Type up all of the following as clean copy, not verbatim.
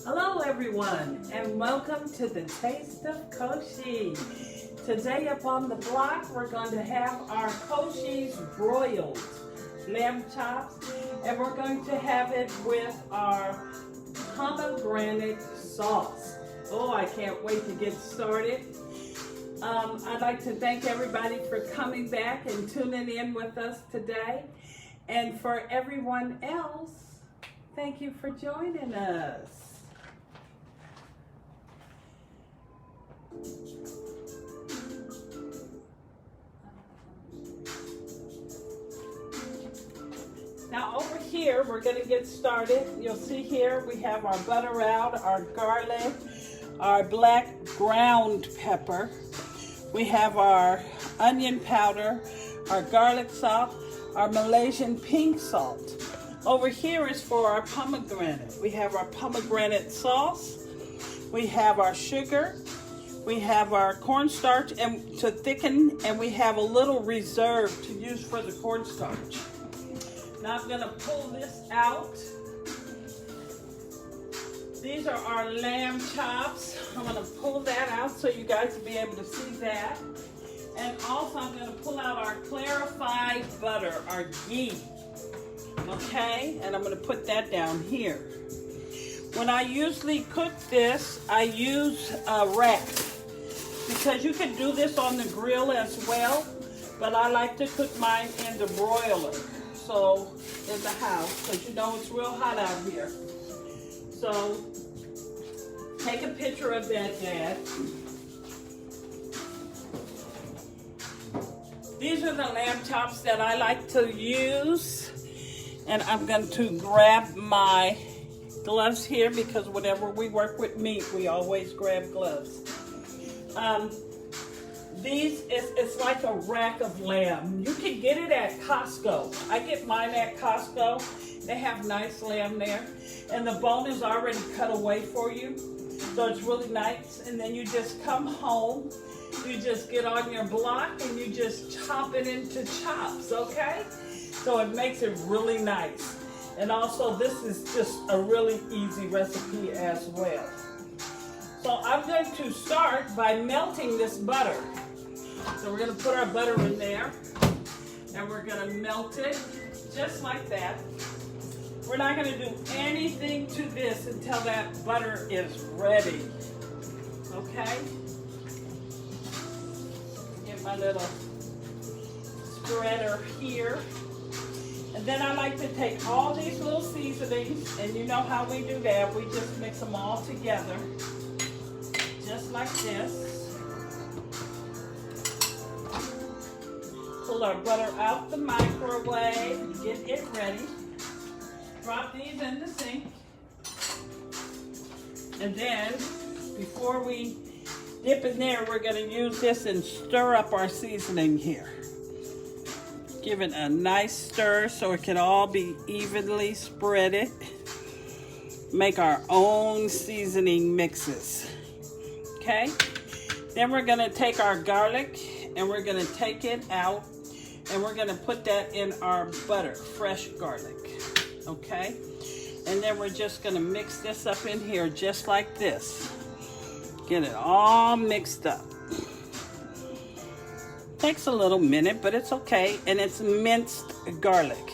Hello everyone, and welcome to the Taste of CoShe's. Today up on the block, we're going to have our CoShe's broiled lamb chops, and we're going to have it with our pomegranate sauce. Oh, I can't wait to get started. I'd like to thank everybody for coming back and tuning in with us today. And for everyone else, thank you for joining us. Now over here, we're going to get started. You'll see here we have our butter out, our garlic, our black ground pepper. We have our onion powder, our garlic salt, our Malaysian pink salt. Over here is for our pomegranate. We have our pomegranate sauce. We have our sugar. We have our cornstarch and to thicken, and we have a little reserve to use for the cornstarch. Now I'm going to pull this out. These are our lamb chops. I'm going to pull that out so you guys will be able to see that. And also I'm going to pull out our clarified butter, our ghee. Okay, and I'm going to put that down here. When I usually cook this, I use a rack, because you can do this on the grill as well, but I like to cook mine in the broiler, so in the house, because you know it's real hot out here. So take a picture of that, Dad. These are the lamb chops that I like to use. And I'm going to grab my gloves here, because whenever we work with meat, we always grab gloves. It's like a rack of lamb. You can get it at Costco. I get mine at Costco. They have nice lamb there. And the bone is already cut away for you. So it's really nice. And then you just come home. You just get on your block and you just chop it into chops, okay? So it makes it really nice. And also this is just a really easy recipe as well. So I'm going to start by melting this butter. So we're going to put our butter in there and we're going to melt it just like that. We're not going to do anything to this until that butter is ready. Okay? Get my little spreader here. And then I like to take all these little seasonings, and you know how we do that. We just mix them all together, just like this. Pull our butter out the microwave, get it ready. Drop these in the sink. And then, before we dip in there, we're going to use this and stir up our seasoning here. Give it a nice stir so it can all be evenly spreaded. Make our own seasoning mixes. Okay? Then we're going to take our garlic and we're going to take it out and we're going to put that in our butter, fresh garlic. Okay? And then we're just going to mix this up in here just like this. Get it all mixed up. Takes a little minute, but it's okay, and it's minced garlic.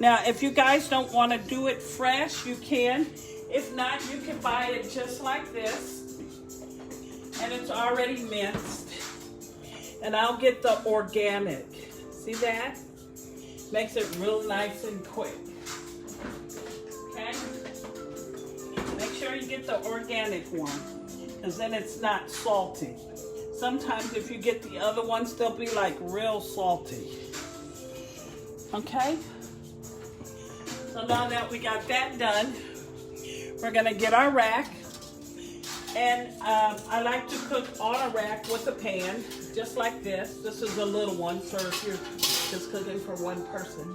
Now, if you guys don't want to do it fresh, you can. If not, you can buy it just like this, and it's already minced. And I'll get the organic. See that? Makes it real nice and quick. Okay? Make sure you get the organic one, because then it's not salty. Sometimes if you get the other ones, they'll be like real salty. Okay? So now that we got that done, we're gonna get our rack. And I like to cook on a rack with a pan, just like this. This is a little one, so if you're just cooking for one person.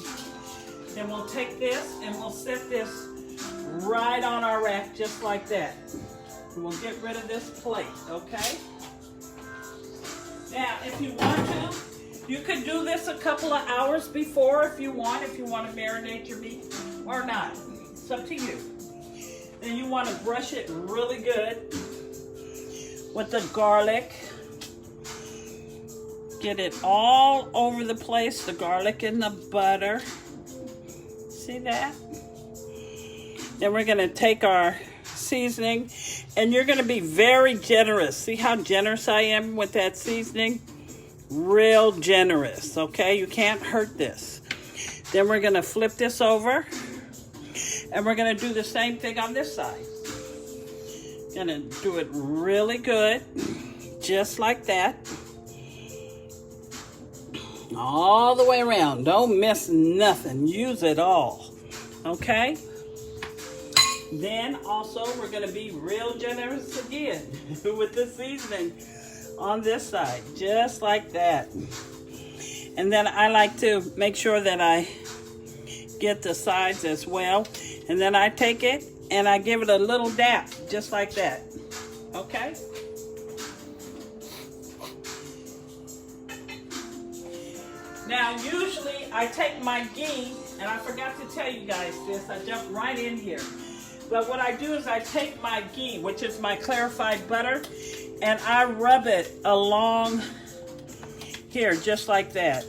Then we'll take this and we'll set this right on our rack, just like that. And we'll get rid of this plate, okay? Now, if you want to, you could do this a couple of hours before if you want to marinate your meat or not. It's up to you. Then you want to brush it really good with the garlic. Get it all over the place, the garlic and the butter. See that? Then we're gonna take our seasoning, and you're gonna be very generous. See how generous I am with that seasoning? Real generous, okay? You can't hurt this. Then we're gonna flip this over, and we're gonna do the same thing on this side. Gonna do it really good, just like that. All the way around. Don't miss nothing. Use it all. Okay? Then also we're going to be real generous again with the seasoning on this side. Just like that. And then I like to make sure that I get the sides as well. And then I take it and I give it a little dap. Just like that. Okay? Now, usually I take my ghee, and I forgot to tell you guys this, I jumped right in here. But what I do is I take my ghee, which is my clarified butter, and I rub it along here, just like that.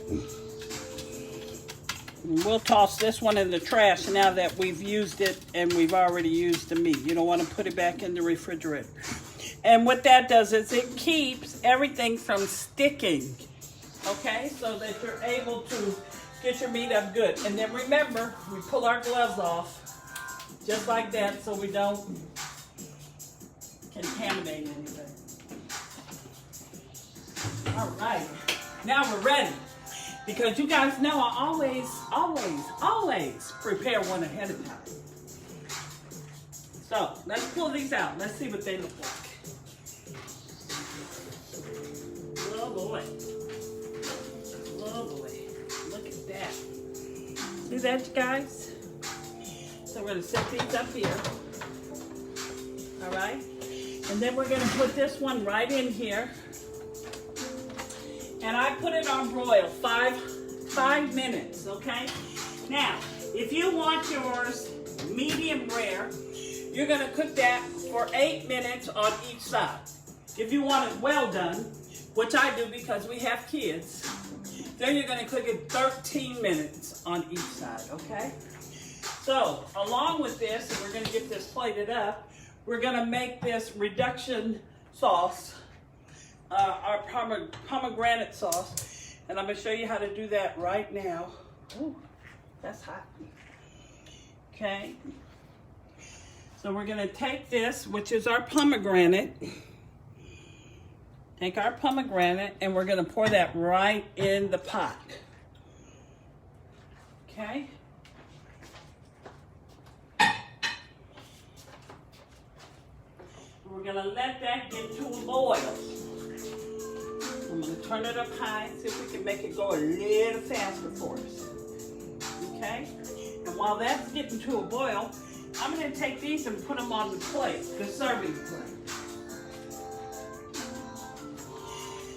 We'll toss this one in the trash now that we've used it and we've already used the meat. You don't want to put it back in the refrigerator. And what that does is it keeps everything from sticking. Okay, so that you're able to get your meat up good. And then remember, we pull our gloves off, just like that, so we don't contaminate anything. All right, now we're ready. Because you guys know I always prepare one ahead of time. So, let's pull these out. Let's see what they look like. Oh boy. Oh boy, look at that. See that, you guys? So we're gonna set these up here. All right? And then we're gonna put this one right in here. And I put it on broil, five minutes, okay? Now, if you want yours medium rare, you're gonna cook that for 8 minutes on each side. If you want it well done, which I do because we have kids, then you're gonna cook it 13 minutes on each side, okay? So, along with this, and we're gonna get this plated up, we're gonna make this reduction sauce, our pomegranate sauce, and I'm gonna show you how to do that right now. Ooh, that's hot. Okay. So we're gonna take this, which is our pomegranate, take our pomegranate, and we're gonna pour that right in the pot. Okay. We're gonna let that get to a boil. I'm gonna turn it up high, see if we can make it go a little faster for us. Okay? And while that's getting to a boil, I'm gonna take these and put them on the plate, the serving plate.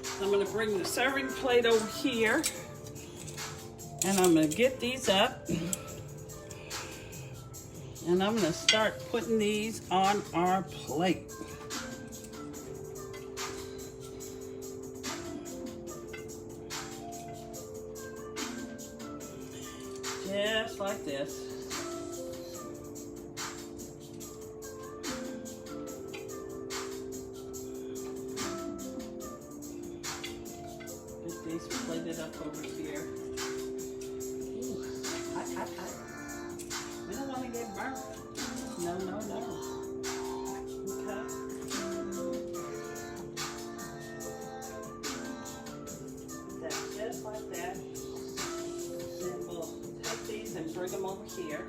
So I'm gonna bring the serving plate over here, and I'm gonna get these up, and I'm gonna start putting these on our plate. Just like this. Get these plated up over here. Ooh, hot. We don't want to get burnt. No. Okay. That's just like that. Then we'll take these and bring them over here.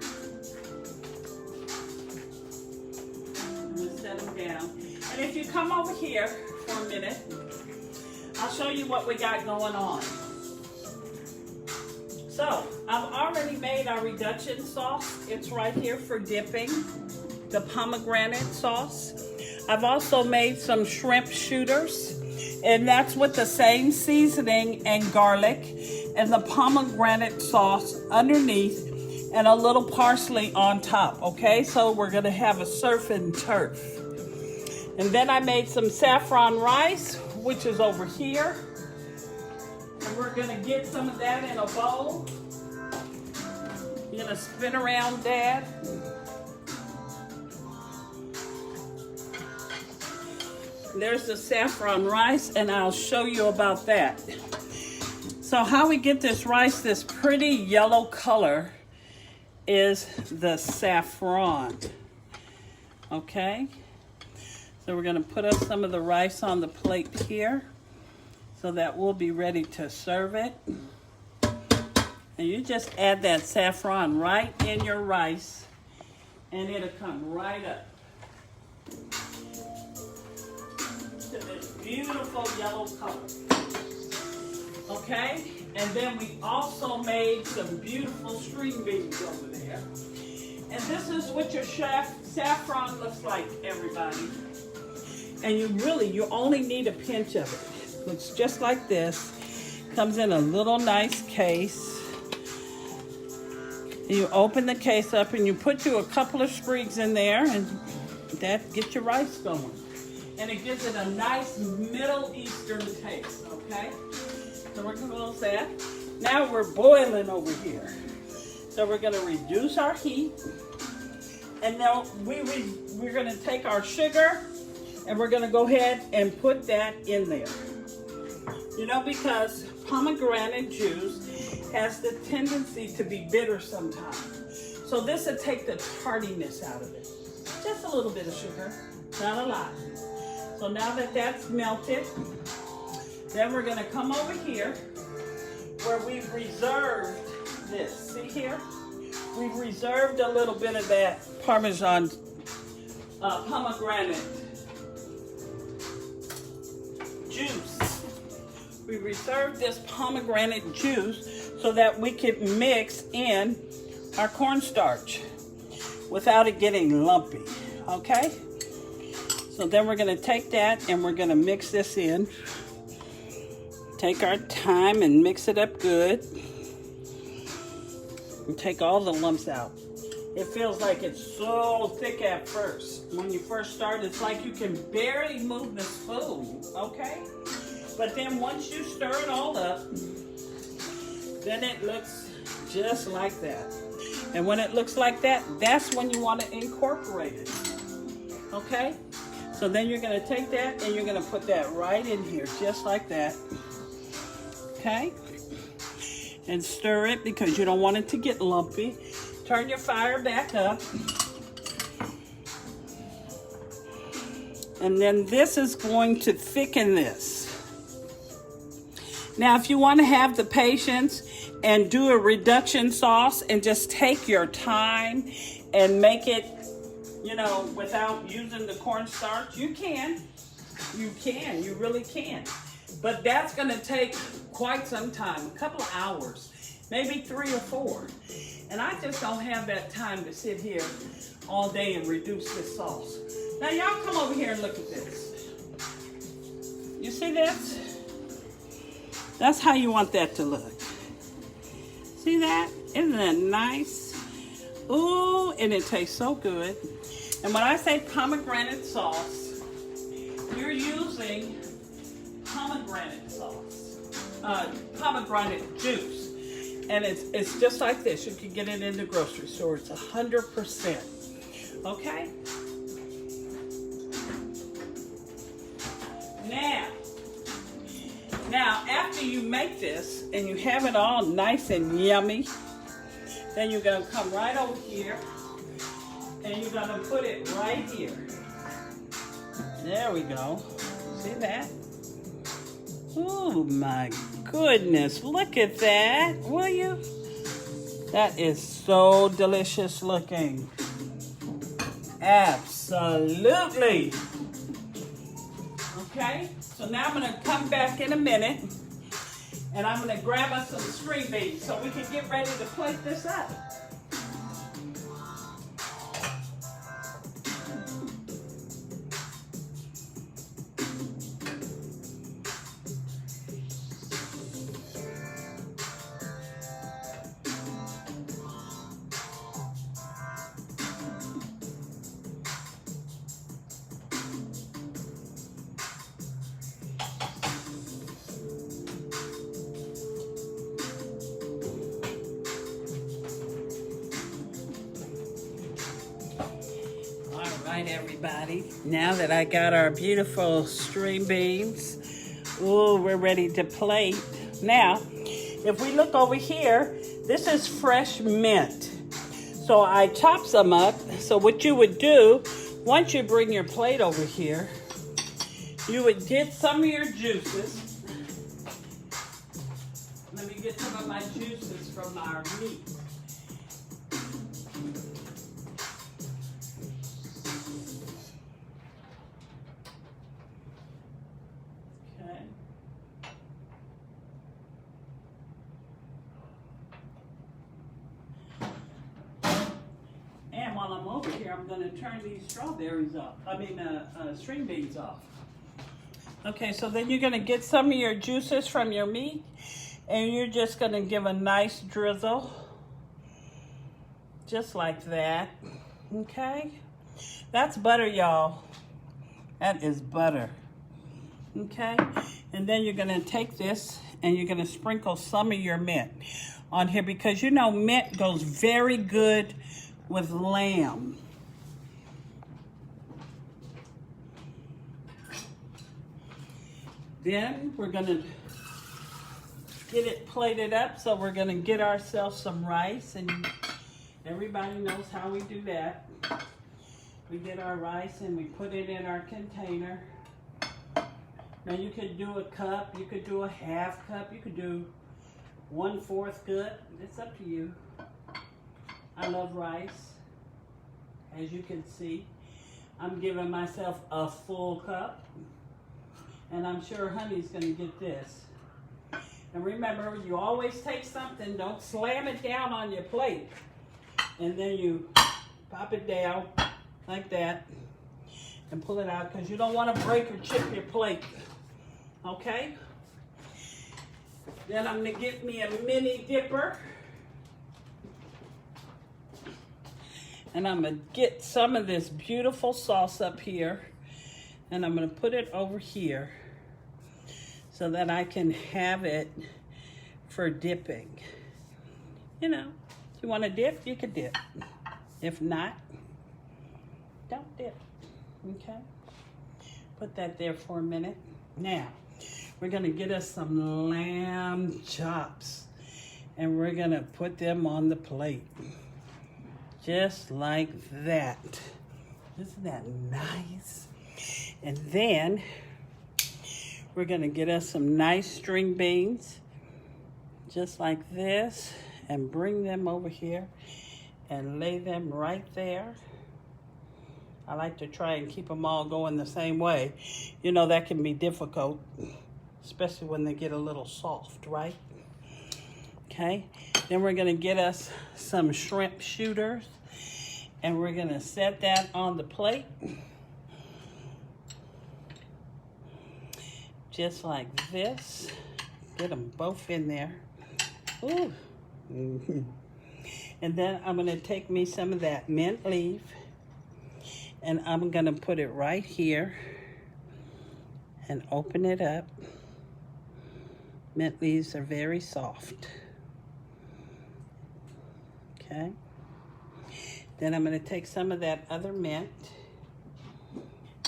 I'm going to set them down. And if you come over here for a minute, I'll show you what we got going on. So, I've already made our reduction sauce. It's right here for dipping, the pomegranate sauce. I've also made some shrimp shooters, and that's with the same seasoning and garlic and the pomegranate sauce underneath. and a little parsley on top, okay? So we're gonna have a surf and turf. And then I made some saffron rice, which is over here. And we're gonna get some of that in a bowl. You're gonna spin around, Dad. There's the saffron rice, and I'll show you about that. So how we get this rice this pretty yellow color is the saffron, okay? So we're gonna put up some of the rice on the plate here so that we'll be ready to serve it. And you just add that saffron right in your rice and it'll come right up to this beautiful yellow color. Okay? And then we also made some beautiful string beans over there. And this is what your saffron looks like, everybody. And you only need a pinch of it. Looks just like this. Comes in a little nice case. You open the case up and you put you a couple of sprigs in there, and that gets your rice going. And it gives it a nice Middle Eastern taste, okay? So we're gonna close that. Now we're boiling over here. So we're gonna reduce our heat. And now we're gonna take our sugar and we're gonna go ahead and put that in there. You know, because pomegranate juice has the tendency to be bitter sometimes. So this will take the tardiness out of it. Just a little bit of sugar, not a lot. So now that that's melted, then we're gonna come over here where we've reserved this. See here? We've reserved a little bit of that Parmesan pomegranate juice. We reserved this pomegranate juice so that we can mix in our cornstarch without it getting lumpy, okay? So then we're gonna take that and we're gonna mix this in. Take our time and mix it up good. And take all the lumps out. It feels like it's so thick at first. When you first start, it's like you can barely move the spoon, okay? But then once you stir it all up, then it looks just like that. And when it looks like that, that's when you want to incorporate it, okay? So then you're gonna take that and you're gonna put that right in here, just like that, okay? And stir it because you don't want it to get lumpy. Turn your fire back up. And then this is going to thicken this. Now, if you want to have the patience and do a reduction sauce and just take your time and make it, you know, without using the cornstarch, you can. You can, you really can. But that's gonna take quite some time, a couple of hours, maybe 3 or 4. And I just don't have that time to sit here all day and reduce this sauce. Now y'all come over here and look at this. You see this? That's how you want that to look. See that? Isn't that nice? Ooh, and it tastes so good. And when I say pomegranate sauce, you're using pomegranate sauce, pomegranate juice. And it's just like this. You can get it in the grocery store. It's 100%. Okay? Now, after you make this and you have it all nice and yummy, then you're gonna come right over here and you're gonna put it right here. There we go. See that? Oh my goodness, look at that, will you? That is so delicious looking. Absolutely. Okay, so now I'm gonna come back in a minute and I'm gonna grab us some string beans so we can get ready to plate this up. right, everybody. Now that I got our beautiful string beans, ooh, we're ready to plate. Now, if we look over here, this is fresh mint. So I chop some up. So what you would do, once you bring your plate over here, you would get some of your juices. Let me get some of my juices from our meat. Okay. And while I'm over here, I'm going to turn these strawberries off. String beans off. Okay, so then you're going to get some of your juices from your meat, and you're just going to give a nice drizzle, just like that. Okay, that's butter, y'all. That is butter. Okay, and then you're going to take this and you're going to sprinkle some of your mint on here, because you know mint goes very good with lamb. Then we're going to get it plated up, so we're going to get ourselves some rice, and everybody knows how we do that. We get our rice and we put it in our container. Now you could do a cup, you could do a half cup, you could do 1/4 cup. It's up to you. I love rice, as you can see. I'm giving myself a full cup. And I'm sure honey's going to get this. And remember, you always take something, don't slam it down on your plate. And then you pop it down like that and pull it out, because you don't want to break or chip your plate. Okay? Then I'm going to get me a mini dipper. And I'm going to get some of this beautiful sauce up here. And I'm going to put it over here so that I can have it for dipping. You know, if you want to dip, you can dip. If not, don't dip. Okay? Put that there for a minute. Now, we're going to get us some lamb chops. And we're going to put them on the plate. Just like that. Isn't that nice? And then we're going to get us some nice string beans, just like this, and bring them over here and lay them right there. I like to try and keep them all going the same way. You know, that can be difficult, especially when they get a little soft, right? Okay, then we're going to get us some shrimp shooters, and we're going to set that on the plate. Just like this. Get them both in there. Ooh. Mm-hmm. And then I'm going to take me some of that mint leaf, and I'm going to put it right here and open it up. Mint leaves are very soft. Okay. Then I'm going to take some of that other mint,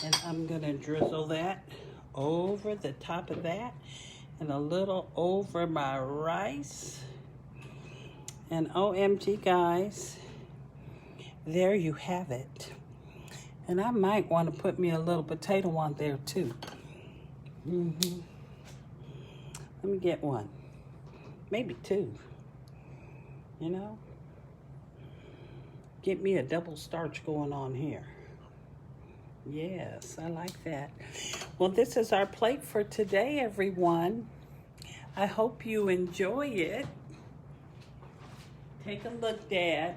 and I'm going to drizzle that over the top of that, and a little over my rice. And OMG, guys, there you have it. And I might want to put me a little potato on there too. Let me get one, maybe two. You know, get me a double starch going on here. Yes, I like that. Well, this is our plate for today, everyone. I hope you enjoy it. Take a look, Dad.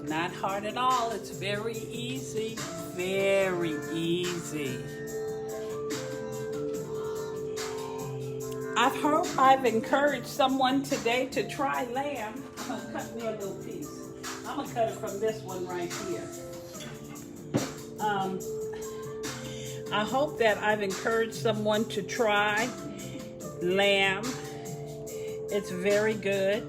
Not hard at all. It's very easy. Very easy. I hope I've encouraged someone today to try lamb. I'm gonna cut me a little piece. I'm gonna cut it from this one right here. I hope that I've encouraged someone to try lamb. It's very good.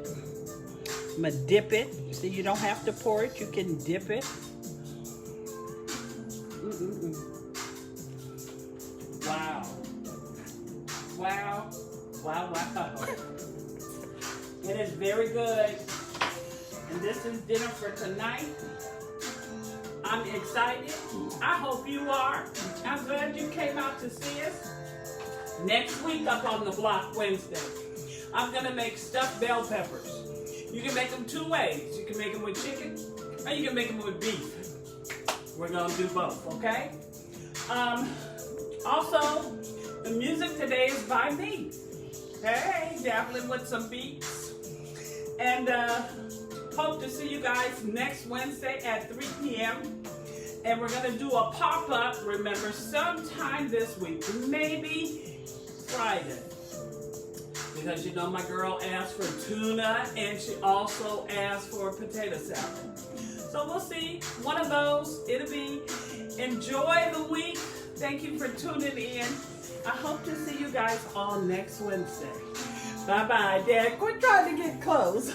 I'm gonna dip it. See, you don't have to pour it, you can dip it. Wow. Wow. Wow, wow. It is very good. And this is dinner for tonight. I'm excited. I hope you are. I'm glad you came out to see us. Next week up on the block, Wednesday, I'm gonna make stuffed bell peppers. You can make them two ways. You can make them with chicken, or you can make them with beef. We're gonna do both, okay? Also, the music today is by me. Hey, dabbling with some beats. And hope to see you guys next Wednesday at 3 p.m. And we're gonna do a pop-up, remember, sometime this week, maybe Friday. Because you know my girl asked for tuna and she also asked for potato salad. So we'll see, one of those, it'll be. Enjoy the week. Thank you for tuning in. I hope to see you guys all next Wednesday. Bye-bye, Dad. Quit trying to get close.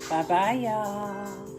Bye-bye, y'all.